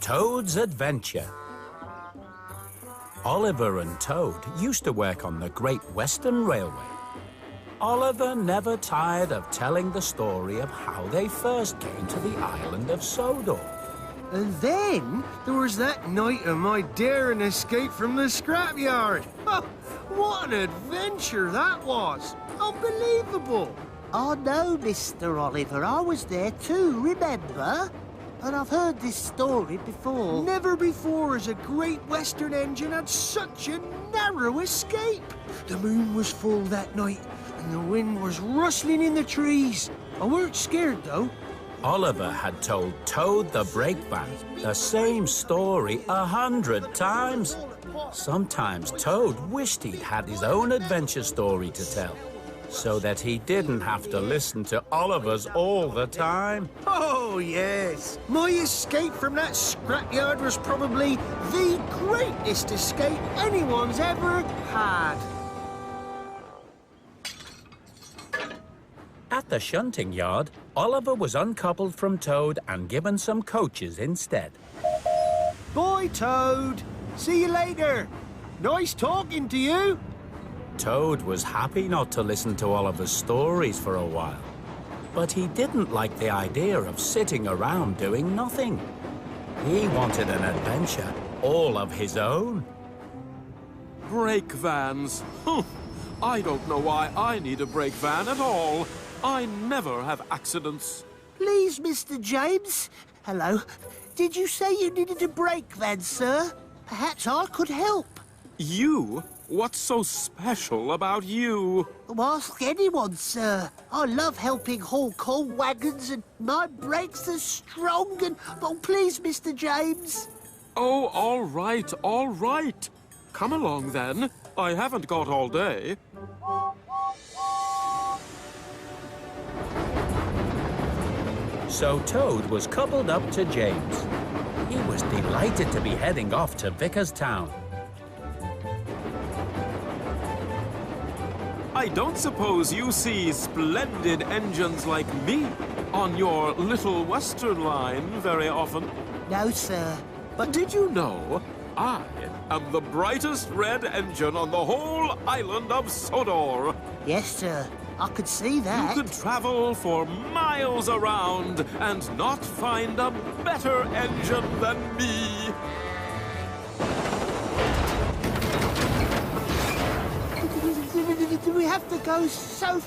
Toad's Adventure. Oliver and Toad used to work on the Great Western Railway. Oliver never tired of telling the story of how they first came to the island of Sodor. And then there was that night of my daring escape from the scrapyard. What an adventure that was! Unbelievable! I know, Mr. Oliver. I was there too, remember? And I've heard this story before. Never before has a Great Western engine had such a narrow escape. The moon was full that night, and the wind was rustling in the trees. I weren't scared, though. Oliver had told Toad the brake van the same story 100 times. Sometimes Toad wished he'd had his own adventure story to tell, so that he didn't have to listen to Oliver's all the time. Oh, yes. My escape from that scrapyard was probably the greatest escape anyone's ever had. At the shunting yard, Oliver was uncoupled from Toad and given some coaches instead. Bye, Toad. See you later. Nice talking to you. Toad was happy not to listen to Oliver's stories for a while, but he didn't like the idea of sitting around doing nothing. He wanted an adventure all of his own. Brake vans. I don't know why I need a brake van at all. I never have accidents. Please, Mr. James. Hello. Did you say you needed a brake van, sir? Perhaps I could help. You? What's so special about you? Ask anyone, sir. I love helping haul coal wagons, and my brakes are strong and... Oh, please, Mr. James. Oh, all right, all right. Come along, then. I haven't got all day. So Toad was coupled up to James. He was delighted to be heading off to Vickerstown. I don't suppose you see splendid engines like me on your little Western line very often? No, sir. But did you know I am the brightest red engine on the whole island of Sodor? Yes, sir. I could see that. You could travel for miles around and not find a better engine than me. Do we have to go so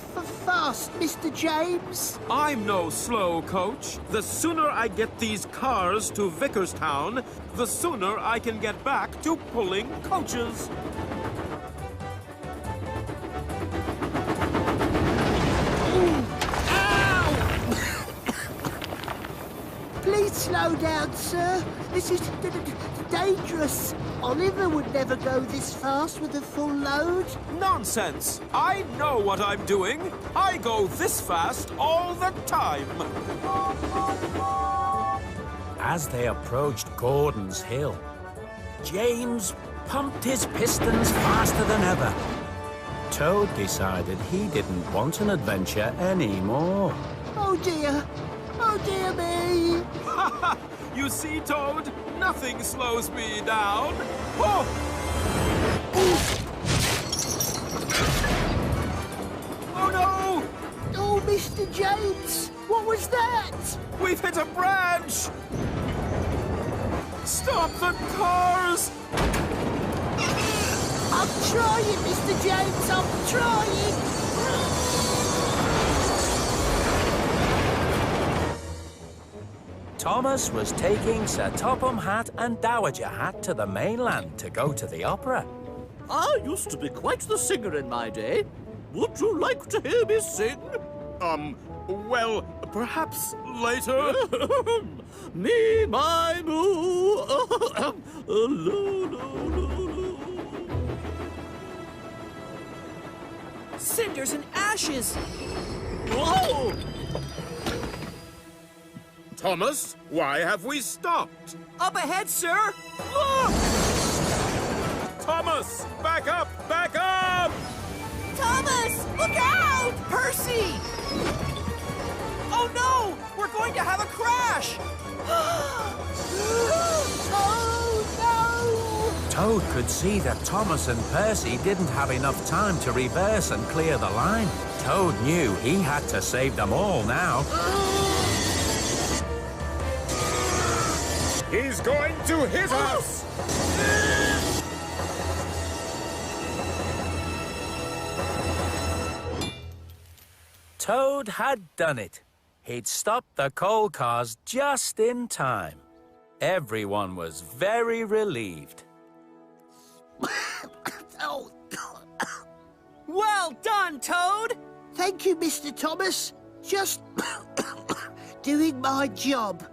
fast, Mr. James? I'm no slow coach. The sooner I get these cars to Vickerstown, the sooner I can get back to pulling coaches. Please slow down, sir. This is dangerous. Oliver would never go this fast with a full load. Nonsense! I know what I'm doing. I go this fast all the time. As they approached Gordon's Hill, James pumped his pistons faster than ever. Toad decided he didn't want an adventure anymore. Oh, dear. Oh, dear me. You see, Toad? Nothing slows me down. Oh! Oh, no! Oh, Mr. James, what was that? We've hit a branch! Stop the cars! I'm trying, Mr. James, I'm trying. Thomas was taking Sir Topham Hatt and Dowager Hat to the mainland to go to the opera. I used to be quite the singer in my day. Would you like to hear me sing? Well, perhaps later. Me, my, moo. Lo, lo, lo, lo. Cinders and ashes! Whoa! Thomas, why have we stopped? Up ahead, sir! Look! Thomas, back up! Back up! Thomas, look out! Percy! Oh no! We're going to have a crash! Toad could see that Thomas and Percy didn't have enough time to reverse and clear the line. Toad knew he had to save them all now. He's going to hit us! Toad had done it. He'd stopped the coal cars just in time. Everyone was very relieved. Oh, Well done, Toad! thank you, Mr. Thomas. Just doing my job.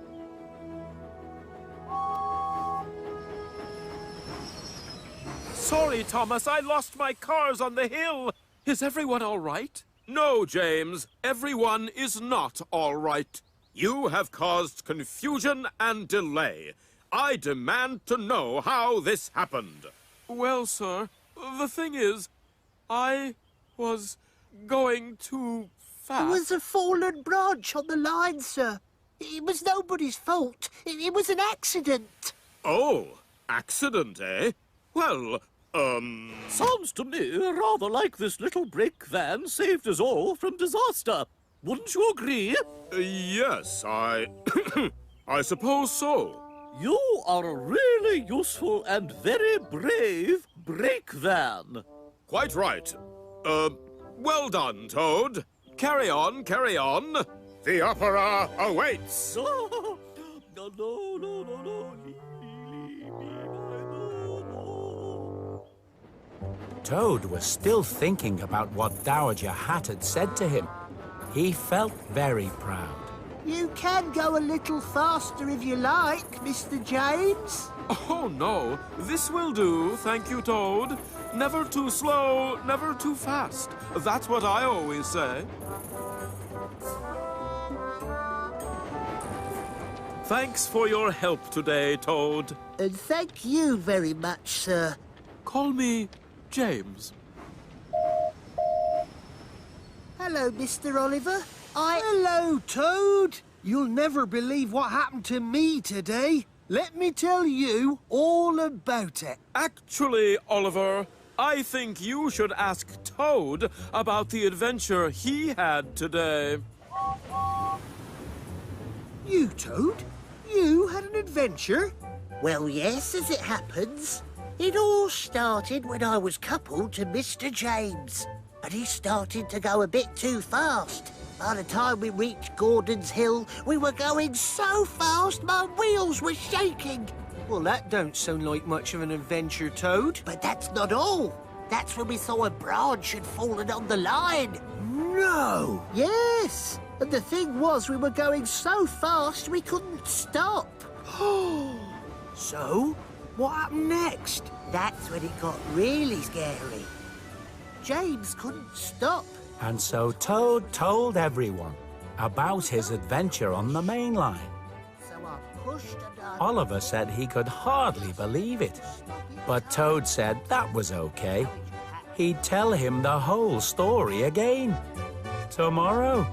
Sorry, Thomas, I lost my cars on the hill. Is everyone all right? No, James, everyone is not all right. You have caused confusion and delay. I demand to know how this happened. Well, sir, the thing is, I was going too fast. There was a fallen branch on the line, sir. It was nobody's fault. It was an accident. Oh, accident, eh? Well, Sounds to me rather like this little brick van saved us all from disaster. Wouldn't you agree? Yes, I suppose so. You are a really useful and very brave brake van. Quite right. Well done, Toad. Carry on, carry on. The opera awaits. No, no, no, no, no. Toad was still thinking about what Dowager Hat had said to him. He felt very proud. You can go a little faster if you like, Mr. James. Oh, no. This will do, thank you, Toad. Never too slow, never too fast. That's what I always say. Thanks for your help today, Toad. And thank you very much, sir. Call me James. Hello, Mr. Oliver. Hello, Toad. You'll never believe what happened to me today. Let me tell you all about it. Actually, Oliver, I think you should ask Toad about the adventure he had today. You, Toad? You had an adventure? Well, yes, as it happens. It all started when I was coupled to Mr. James. And he started to go a bit too fast. By the time we reached Gordon's Hill, we were going so fast my wheels were shaking. Well, that don't sound like much of an adventure, Toad. But that's not all. That's when we saw a branch had fallen on the line. No! Yes. And the thing was, we were going so fast we couldn't stop. So, what happened next? That's when it got really scary. James couldn't stop. And so Toad told everyone about his adventure on the main line. So I pushed and I... Oliver said he could hardly believe it. But Toad said that was okay. He'd tell him the whole story again tomorrow.